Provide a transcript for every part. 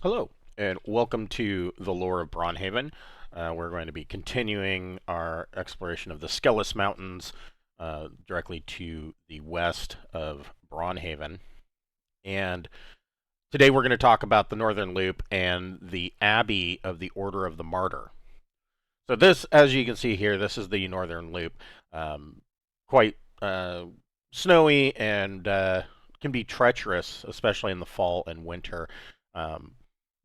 Hello, and welcome to the lore of Braunhaven. We're going to be continuing our exploration of the Skellis Mountains directly to the west of Braunhaven. And today we're going to talk about the Northern Loop and the Abbey of the Order of the Martyr. So this, as you can see here, this is the Northern Loop. Quite snowy and can be treacherous, especially in the fall and winter. Um,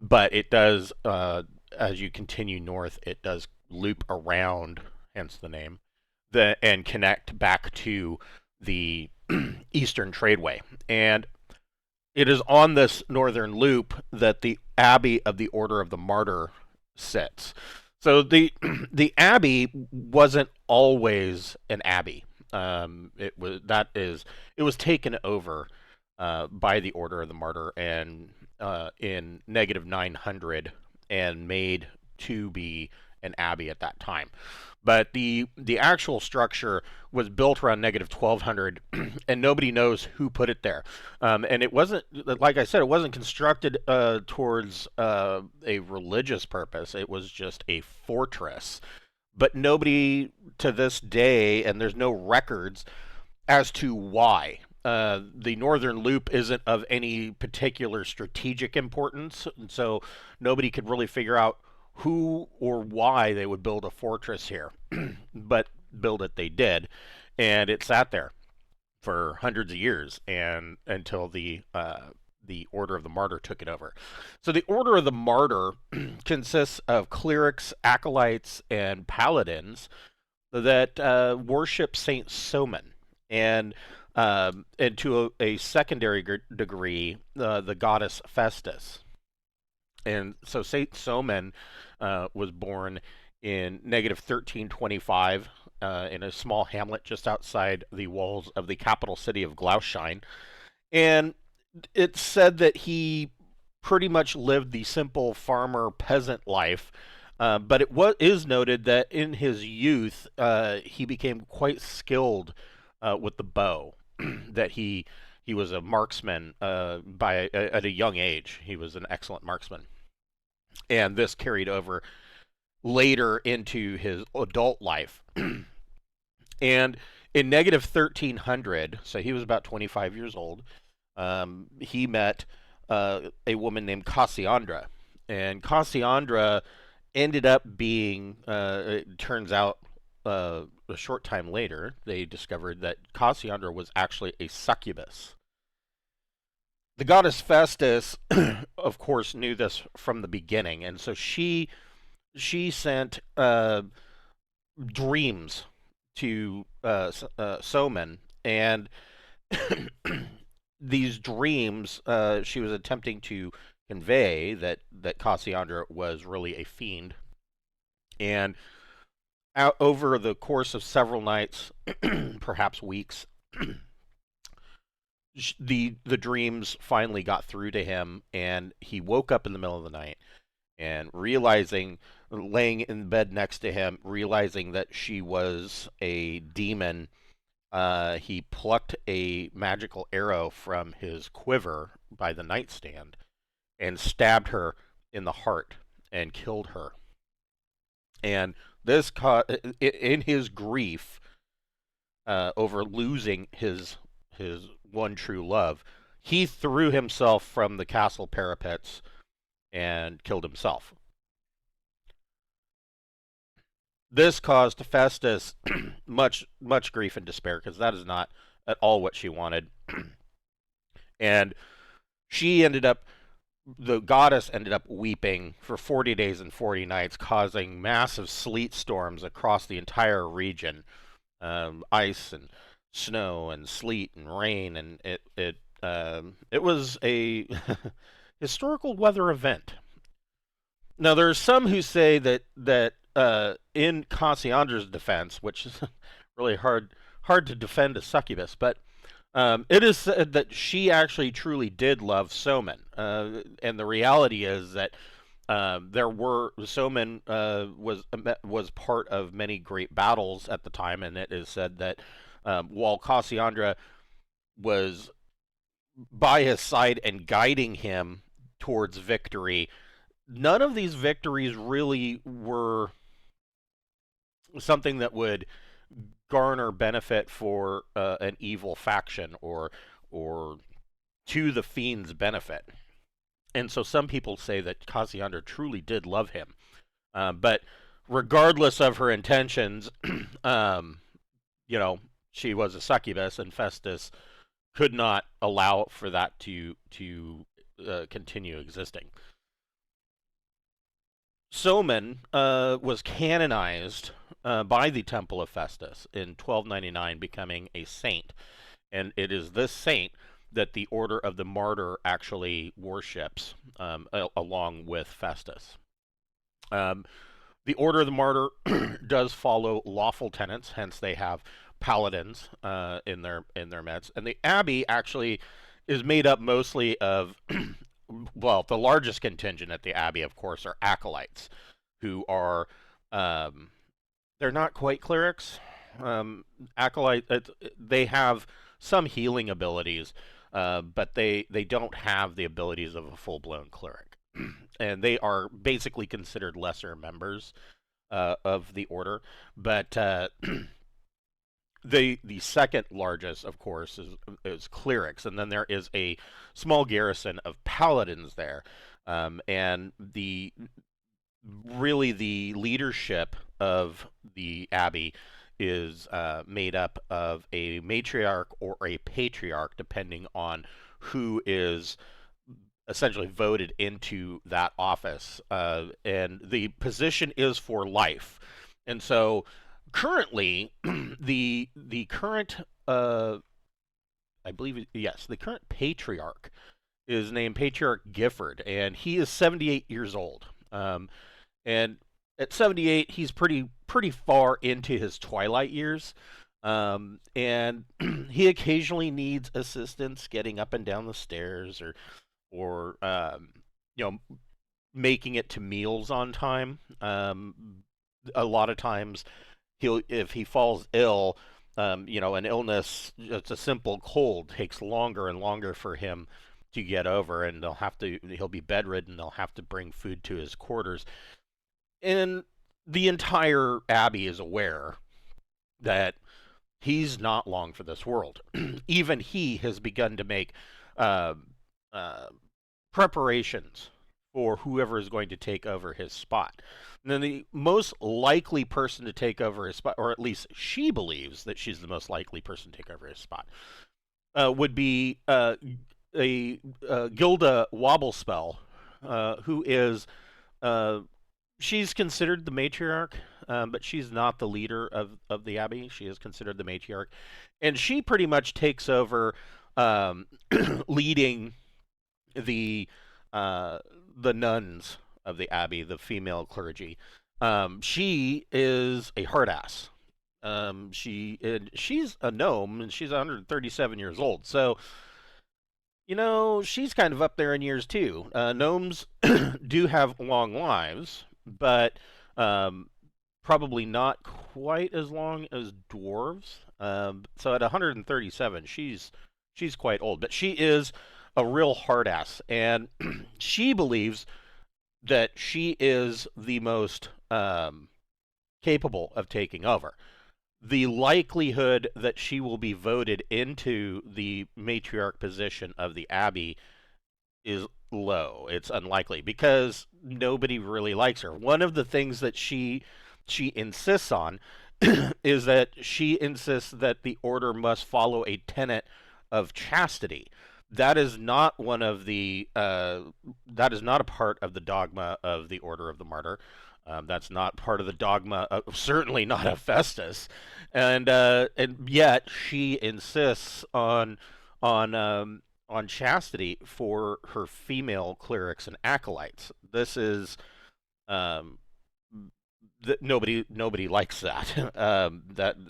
but it does, as you continue north, it does loop around, hence the name, and connect back to the Eastern Tradeway. And it is on this northern loop that the Abbey of the Order of the Martyr sits. So the Abbey wasn't always an abbey. It was taken over by the Order of the Martyr and in negative 900 and made to be an abbey at that time. But the actual structure was built around negative 1200, and nobody knows who put it there. And it wasn't, like I said, it wasn't constructed towards a religious purpose. It was just a fortress. But nobody to this day, and there's no records as to why. The Northern Loop isn't of any particular strategic importance, and so nobody could really figure out who or why they would build a fortress here. But build it they did, and it sat there for hundreds of years, and until the Order of the Martyr took it over. So the Order of the Martyr consists of clerics, acolytes, and paladins that worship Saint Soman, and to a secondary degree, the goddess Festus. And so Saint Soman was born in negative 1325 in a small hamlet just outside the walls of the capital city of Glauschein. And it's said that he pretty much lived the simple farmer peasant life. But is noted that in his youth, he became quite skilled with the bow. That he was a marksman at a young age. He was an excellent marksman, and this carried over later into his adult life. And in negative 1300, so he was about 25 years old, he met a woman named Cassiandra. And Cassiandra ended up being, it turns out, a short time later, they discovered that Cassiandra was actually a succubus. The goddess Festus, of course, knew this from the beginning, and so she sent dreams to Soman, and these dreams she was attempting to convey that Cassiandra was really a fiend, and out over the course of several nights, perhaps weeks, the dreams finally got through to him, and he woke up in the middle of the night and realizing, laying in bed next to him, realizing that she was a demon. He plucked a magical arrow from his quiver by the nightstand and stabbed her in the heart and killed her. And this in his grief over losing his one true love, he threw himself from the castle parapets and killed himself. This caused Festus much grief and despair, because that is not at all what she wanted. And she ended up, the goddess ended up weeping for 40 days and 40 nights, causing massive sleet storms across the entire region. Ice and snow and sleet and rain, and it was a historical weather event. Now there are some who say that in Cassiandra's defense, which is really hard to defend a succubus, but it is said that she actually truly did love Soman, and the reality is that Soman was part of many great battles at the time, and it is said that while Cassiandra was by his side and guiding him towards victory. None of these victories really were something that would garner benefit for an evil faction or to the fiend's benefit. And so some people say that Cassandra truly did love him, but regardless of her intentions, um, you know, she was a succubus, and Festus could not allow for that to continue existing. Soman was canonized by the Temple of Festus in 1299, becoming a saint. And it is this saint that the Order of the Martyr actually worships along with Festus. Um, the Order of the Martyr does follow lawful tenets, hence they have paladins in their midst. And the Abbey actually is made up mostly of well, the largest contingent at the Abbey, of course, are acolytes, who are they're not quite clerics. Acolyte, they have some healing abilities, but they don't have the abilities of a full blown cleric, and they are basically considered lesser members of the order. But the second largest, of course, is clerics, and then there is a small garrison of paladins there, and the leadership of the abbey is made up of a matriarch or a patriarch, depending on who is essentially voted into that office, and the position is for life. And so currently, the current I believe, yes, the current patriarch is named Patriarch Gifford, and he is 78 years old. And at 78, he's pretty far into his twilight years, and he occasionally needs assistance getting up and down the stairs, or you know, making it to meals on time. A lot of times, if he falls ill, you know, an illness, it's a simple cold, takes longer and longer for him to get over, and he'll be bedridden. They'll have to bring food to his quarters, and the entire abbey is aware that he's not long for this world. Even he has begun to make uh, uh, preparations for whoever is going to take over his spot. And then the most likely person to take over his spot, or at least she believes that she's the most likely person to take over his spot, would be a Gilda Wobblespell, who is she's considered the matriarch, but she's not the leader of the abbey. She is considered the matriarch, and she pretty much takes over leading the nuns of the abbey, the female clergy. She is a hard ass. She's a gnome, and she's 137 years old. So, you know, she's kind of up there in years too. Gnomes do have long lives, but probably not quite as long as dwarves. So at 137, she's quite old, but she is a real hard ass, and she believes that she is the most capable of taking over. The likelihood that she will be voted into the matriarch position of the abbey is low. It's unlikely because nobody really likes her. One of the things that she insists on is that she insists that the order must follow a tenet of chastity. That is not one of the that is not a part of the dogma of the Order of the Martyr. That's not part of the dogma, certainly not of Festus, and yet she insists on chastity for her female clerics and acolytes. This is nobody likes that.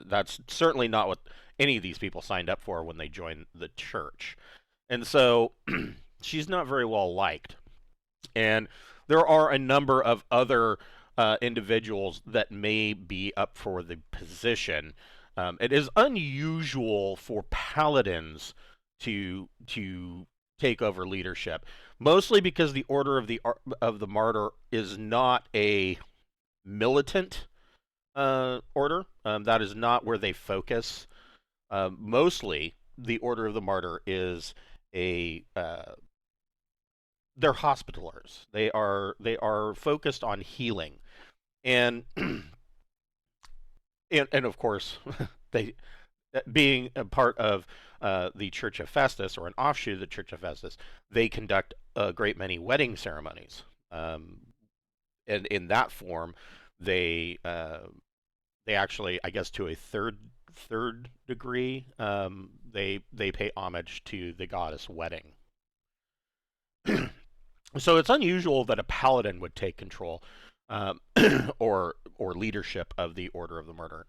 That's certainly not what any of these people signed up for when they joined the church, and so she's not very well liked. And there are a number of other individuals that may be up for the position. It is unusual for paladins to take over leadership, mostly because the Order of the Martyr is not a militant order. That is not where they focus. Mostly, the Order of the Martyr is a they're hospitalers. They are focused on healing, and and of course, they being a part of the Church of Festus, or an offshoot of the Church of Festus, they conduct a great many wedding ceremonies. Um, and in that form, they they actually, I guess, to a third degree, they pay homage to the goddess wedding. So it's unusual that a paladin would take control, um, or leadership of the Order of the Martyr.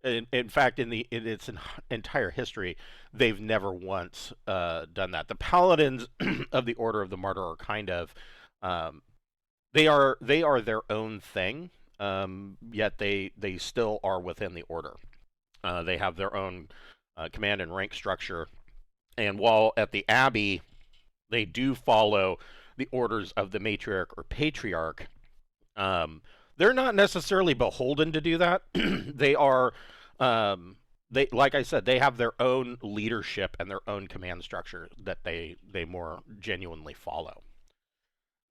In fact, in its entire history, they've never once done that. The paladins of the Order of the Martyr are kind of um, they are their own thing, yet they still are within the order. They have their own command and rank structure, and while at the Abbey they do follow the orders of the matriarch or patriarch, um, they're not necessarily beholden to do that. They are, they like I said, they have their own leadership and their own command structure that they more genuinely follow.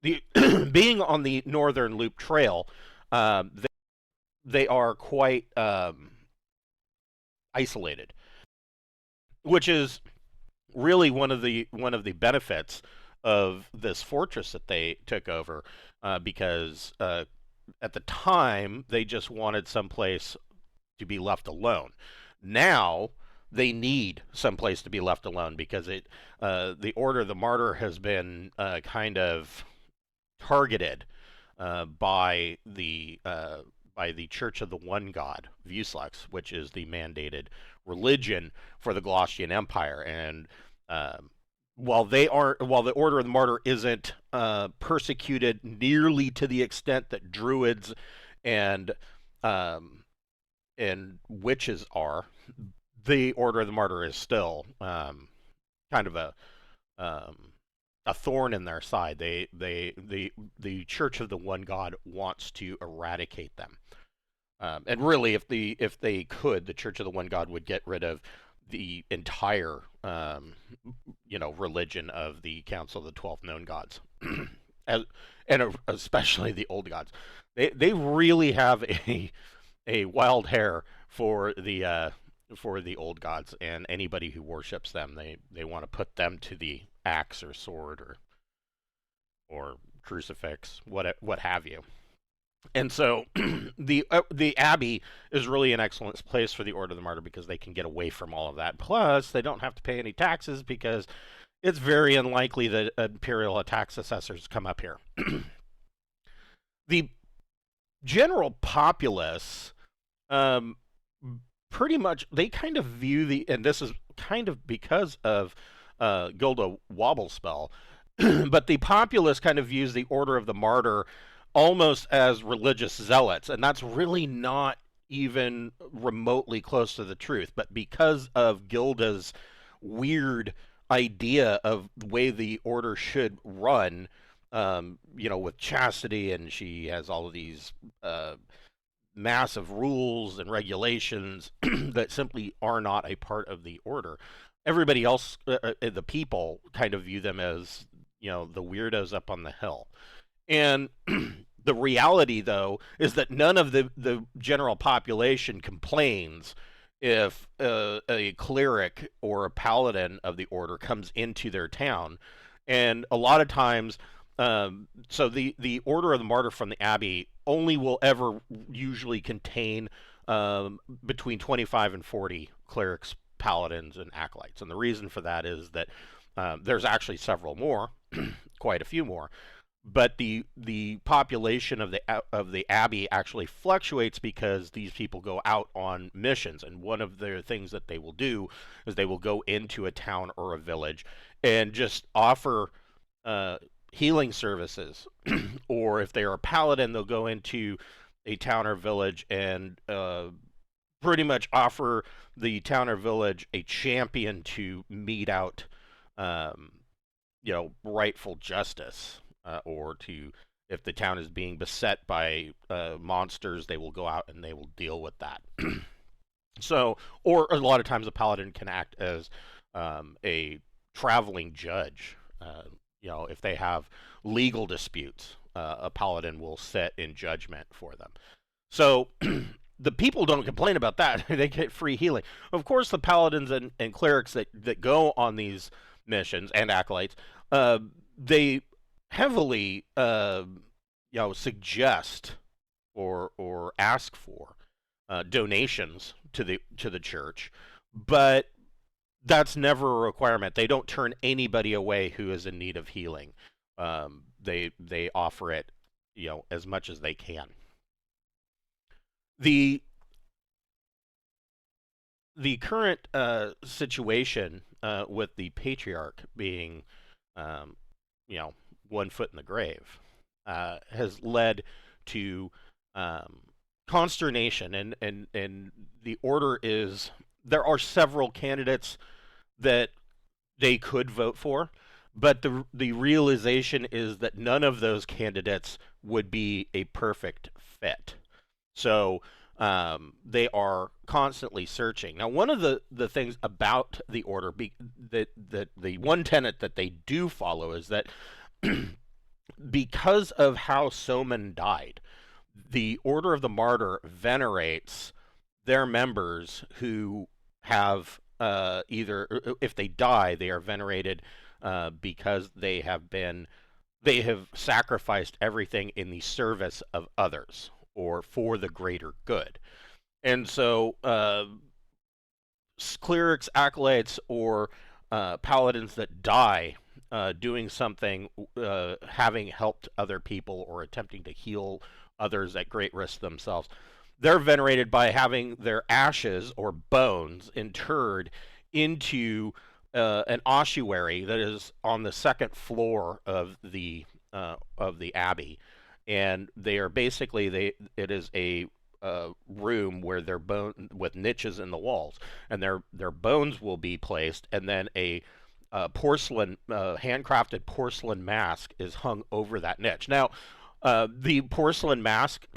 The being on the Northern Loop Trail, they are quite isolated, which is really one of the benefits of this fortress that they took over, because at the time they just wanted someplace to be left alone. Now they need someplace to be left alone because the Order of the Martyr has been kind of targeted by the Church of the One God, Vuslux, which is the mandated religion for the Glaucian Empire. And while the Order of the Martyr isn't persecuted nearly to the extent that Druids and um, and witches are, the Order of the Martyr is still kind of um, a thorn in their side. The Church of the One God wants to eradicate them. And really, if they could, the Church of the One God would get rid of the entire religion of the Council of the 12 Known Gods, As, and especially the old gods. They really have a wild hair for the old gods, and anybody who worships them, they want to put them to the axe or sword or crucifix, what have you. And so the Abbey is really an excellent place for the Order of the Martyr because they can get away from all of that. Plus, they don't have to pay any taxes because it's very unlikely that imperial tax assessors come up here. The general populace, um, pretty much, they kind of view and this is kind of because of Gilda Wobblespell, but the populace kind of views the Order of the Martyr almost as religious zealots, and that's really not even remotely close to the truth. But because of Gilda's weird idea of the way the order should run, with chastity, and she has all of these massive rules and regulations that simply are not a part of the order. Everybody else, the people, kind of view them as the weirdos up on the hill. And the reality, though, is that none of the general population complains if a cleric or a paladin of the order comes into their town. And a lot of times, so the Order of the Martyr from the Abbey only will ever usually contain between 25 and 40 clerics, paladins, and acolytes. And the reason for that is that there's actually several more, quite a few more. But the population of the Abbey actually fluctuates because these people go out on missions, and one of the things that they will do is they will go into a town or a village and just offer healing services, or if they are a paladin, they'll go into a town or village and pretty much offer the town or village a champion to mete out um, rightful justice, or to if the town is being beset by monsters, they will go out and they will deal with that. So, or a lot of times a paladin can act as a traveling judge. If they have legal disputes, a paladin will sit in judgment for them. So the people don't complain about that. They get free healing. Of course, the paladins and clerics that go on these missions and acolytes, uh, they heavily suggest or ask for donations to the church, but that's never a requirement. They don't turn anybody away who is in need of healing. They offer it, as much as they can. The the current situation with the patriarch being, um, you know, one foot in the grave, has led to um, consternation, and the order is there are several candidates that they could vote for, but the realization is that none of those candidates would be a perfect fit. So they are constantly searching. Now, one of the things about the order, that the one tenet that they do follow is that because of how Soman died, the Order of the Martyr venerates their members who have either, if they die, they are venerated because they have sacrificed everything in the service of others or for the greater good. And so, clerics, acolytes, or paladins that die doing something, having helped other people or attempting to heal others at great risk themselves, they're venerated by having their ashes or bones interred into an ossuary that is on the second floor of the abbey, and they are basically it is a room where their bone with niches in the walls, and their bones will be placed, and then a porcelain handcrafted porcelain mask is hung over that niche. Now, the porcelain mask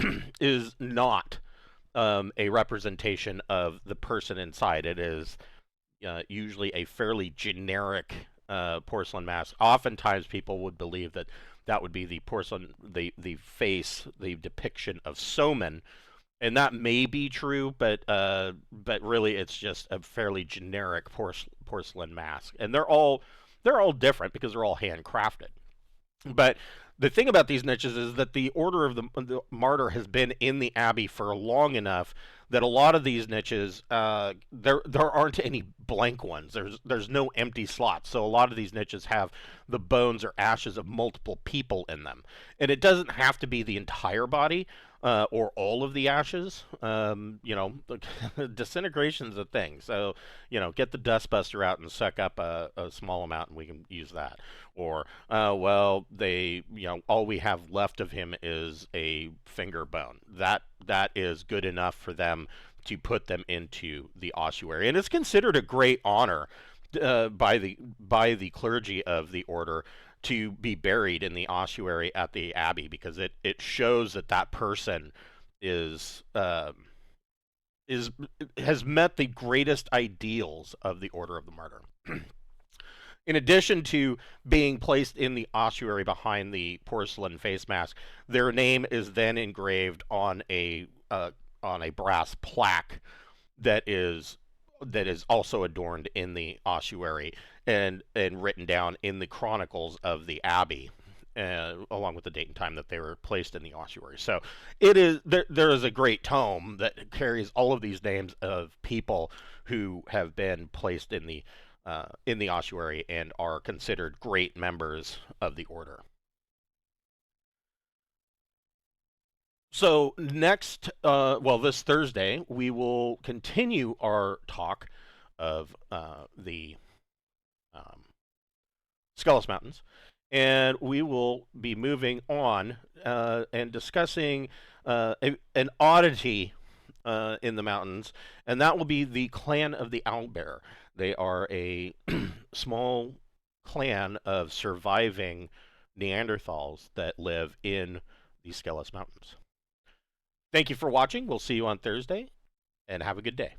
is not a representation of the person inside. It is usually a fairly generic porcelain mask. Oftentimes, people would believe that that would be the porcelain, the face, the depiction of Soman, and that may be true, but really, it's just a fairly generic porcelain mask, and they're all different because they're all handcrafted. But the thing about these niches is that the Order of the Martyr has been in the Abbey for long enough that a lot of these niches, there aren't any blank ones. There's no empty slots. So a lot of these niches have the bones or ashes of multiple people in them, and it doesn't have to be the entire body. Or all of the ashes. Disintegration's a thing. So, get the dustbuster out and suck up a small amount, and we can use that. Or, well, all we have left of him is a finger bone. That is good enough for them to put them into the ossuary, and it's considered a great honor by the clergy of the order to be buried in the ossuary at the abbey, because it shows that that person is is has met the greatest ideals of the Order of the Martyr. In addition to being placed in the ossuary behind the porcelain face mask, their name is then engraved on a brass plaque that is also adorned in the ossuary and written down in the chronicles of the abbey, along with the date and time that they were placed in the ossuary. So there is a great tome that carries all of these names of people who have been placed in the ossuary and are considered great members of the order. So next, this Thursday, we will continue our talk of the um, Skellis Mountains, and we will be moving on and discussing an oddity in the mountains, and that will be the clan of the Owlbear. They are a small clan of surviving Neanderthals that live in the Skelos Mountains. Thank you for watching. We'll see you on Thursday, and have a good day.